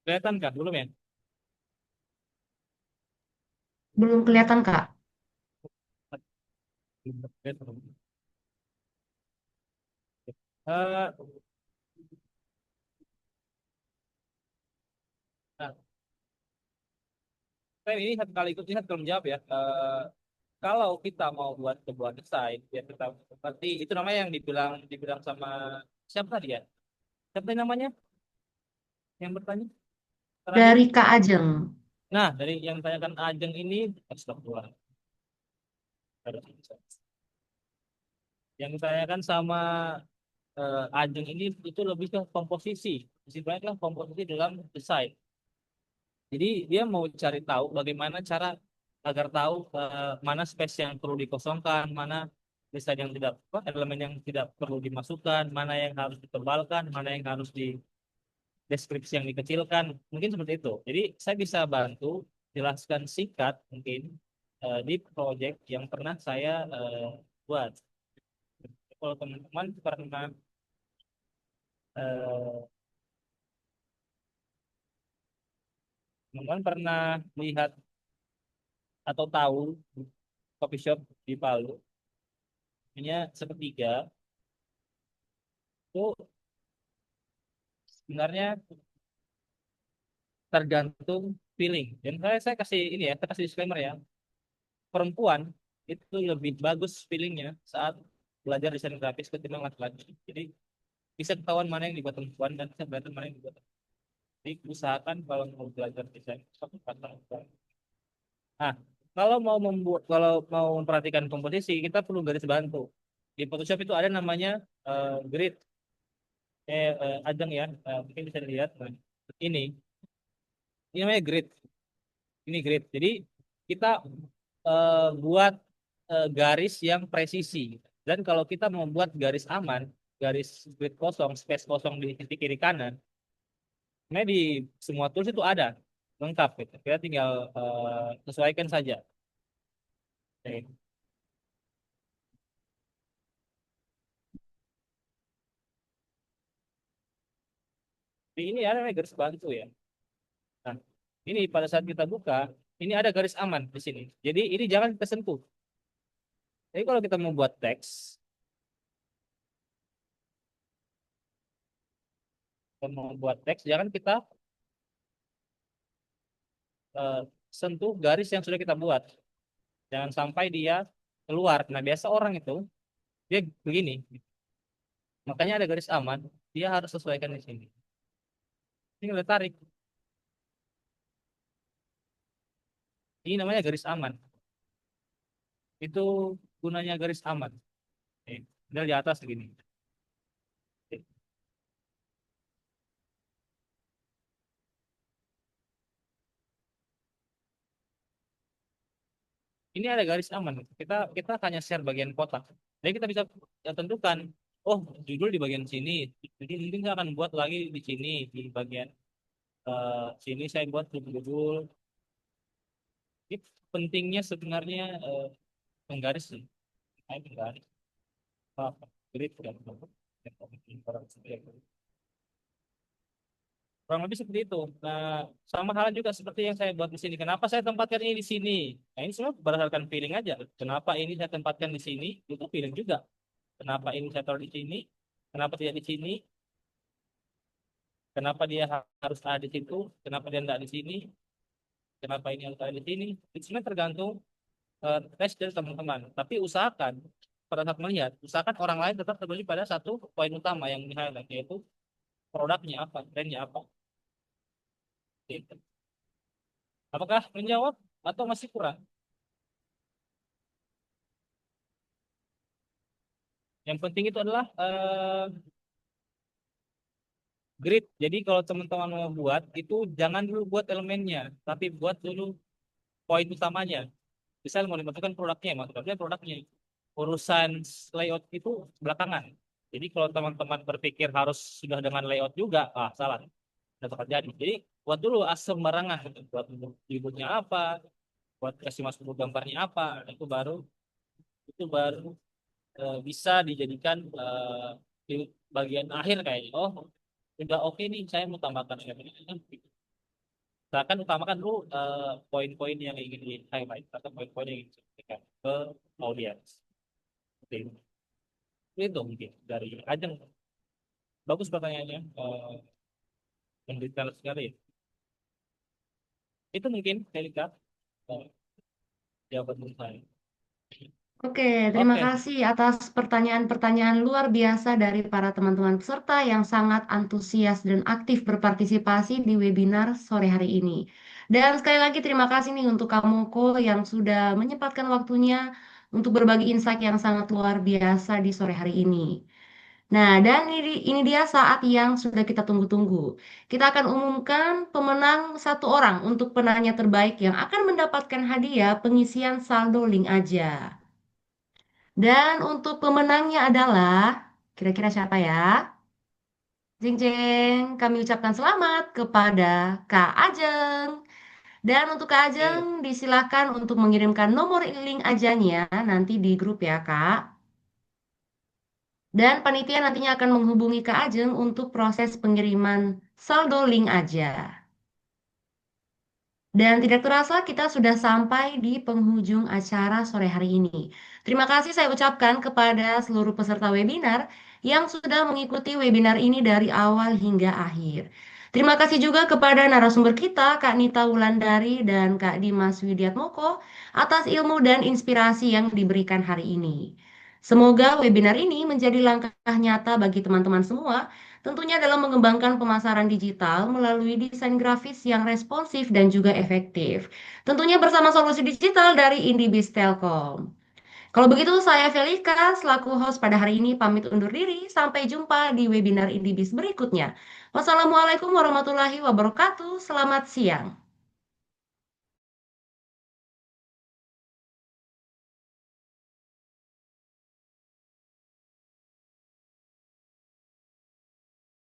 Kelihatan kan belum ya? Belum kelihatan Kak? Belum kelihatan. Eh, saya ini satu kali ikut ini kalau menjawab ya. Kalau kita mau buat sebuah desain, ya kita berarti itu namanya yang dibilang sama siapa tadi ya? Siapa tadi namanya yang bertanya terakhir? Dari Kak Ajeng. Nah, dari yang ditanyakan Ajeng ini, astagfirullah. Yang ditanyakan sama Ajeng ini itu lebih ke komposisi. Istilahnya kan komposisi dalam desain. Jadi dia mau cari tahu bagaimana cara agar tahu mana space yang perlu dikosongkan, mana desain yang tidak, apa, elemen yang tidak perlu dimasukkan, mana yang harus ditebalkan, mana yang harus di deskripsi yang dikecilkan, mungkin seperti itu. Jadi saya bisa bantu jelaskan singkat mungkin di project yang pernah saya buat. Kalau teman-teman pernah eh, teman-teman pernah melihat atau tahu coffee shop di Palu, hanya sepertiga itu sebenarnya tergantung feeling. Dan saya kasih ini ya, saya kasih disclaimer ya. Perempuan itu lebih bagus feelingnya saat belajar desain grafis ketimbang laki-laki. Jadi bisa ketahuan mana yang dibuat perempuan dan bisa belajar mana yang dibuat laki-laki. Jadi usahakan kalau mau belajar desain satu kata. Nah, kalau mau memperhatikan komposisi, kita perlu garis bantu. Di Photoshop itu ada namanya grid. Ajeng ya, mungkin bisa dilihat. Nah, ini, ini namanya grid. Ini grid. Jadi kita buat garis yang presisi. Dan kalau kita membuat garis aman, garis grid kosong, space kosong di titik kiri kanan, sebenarnya di semua tools itu ada lengkap gitu. Kita tinggal sesuaikan saja. Oke. Di ini ada namanya garis bantu ya. Nah, ini pada saat kita buka, ini ada garis aman di sini. Jadi ini jangan kita sentuh. Jadi kalau kita mau buat teks, jangan kita eh, sentuh garis yang sudah kita buat. Jangan sampai dia keluar. Nah, biasa orang itu dia begini. Makanya ada garis aman, dia harus sesuaikan di sini. Ini udah tarik. Ini namanya garis aman. Itu gunanya garis aman. Oke. Dari di atas begini. Oke. Ini ada garis aman. Kita hanya share bagian kotak. Jadi kita bisa tentukan, oh judul di bagian sini. Jadi mungkin saya akan buat lagi di sini di bagian sini saya buat judul. Ini pentingnya sebenarnya penggaris sih. Penggaris. Apa? Grid dan kurang lebih seperti itu. Nah, sama halnya juga seperti yang saya buat di sini. Kenapa saya tempatkan ini di sini? Nah, ini semua berdasarkan feeling aja. Kenapa ini saya tempatkan di sini? Itu feeling juga. Kenapa ini saya taruh di sini? Kenapa tidak di sini? Kenapa dia harus ada di situ? Kenapa dia tidak di sini? Kenapa ini harus ada di sini? Itu sebenarnya tergantung tes dari teman-teman. Tapi usahakan pada saat melihat, usahakan orang lain tetap kembali pada satu poin utama yang di highlight, yaitu produknya apa, brandnya apa. Gitu. Apakah menjawab atau masih kurang? Yang penting itu adalah grid. Jadi kalau teman-teman mau buat itu jangan dulu buat elemennya, tapi buat dulu poin utamanya. Misal mau dimasukkan produknya, maksudnya produknya. Urusan layout itu belakangan. Jadi kalau teman-teman berpikir harus sudah dengan layout juga, salah. Tidak terjadi. Jadi buat dulu asam barangan, gitu. Buat ributnya apa, buat kasih masuk gambarnya apa, itu baru bisa dijadikan di bagian akhir kayaknya. Oh, udah oke nih, saya mau tambahkan ini. Bahkan utamakan dulu poin-poin yang ingin di highlight atau poin-poin yang ingin disampaikan ke audiens. Oke. Itu mungkin dari Ajeng. Bagus pertanyaannya, mendetail sekali. Itu mungkin Helika. jawaban saya. Oke, terima Oke, kasih atas pertanyaan-pertanyaan luar biasa dari para teman-teman peserta yang sangat antusias dan aktif berpartisipasi di webinar sore hari ini. Dan sekali lagi terima kasih nih untuk kamu Ko yang sudah menyempatkan waktunya untuk berbagi insight yang sangat luar biasa di sore hari ini. Nah, dan ini dia saat yang sudah kita tunggu-tunggu. Kita akan umumkan pemenang satu orang untuk penanya terbaik yang akan mendapatkan hadiah pengisian saldo link aja. Dan untuk pemenangnya adalah, kira-kira siapa ya? Jeng jeng, kami ucapkan selamat kepada Kak Ajeng. Dan untuk Kak Ajeng, oke, disilakan untuk mengirimkan nomor link ajanya nanti di grup ya Kak. Dan panitia nantinya akan menghubungi Kak Ajeng untuk proses pengiriman saldo link aja. Dan tidak terasa kita sudah sampai di penghujung acara sore hari ini. Terima kasih saya ucapkan kepada seluruh peserta webinar yang sudah mengikuti webinar ini dari awal hingga akhir. Terima kasih juga kepada narasumber kita, Kak Nita Wulandari dan Kak Dimas Widiatmoko, atas ilmu dan inspirasi yang diberikan hari ini. Semoga webinar ini menjadi langkah nyata bagi teman-teman semua tentunya dalam mengembangkan pemasaran digital melalui desain grafis yang responsif dan juga efektif. Tentunya bersama solusi digital dari Indibis Telkom. Kalau begitu saya Velika selaku host pada hari ini pamit undur diri. Sampai jumpa di webinar Indibis berikutnya. Wassalamualaikum warahmatullahi wabarakatuh. Selamat siang.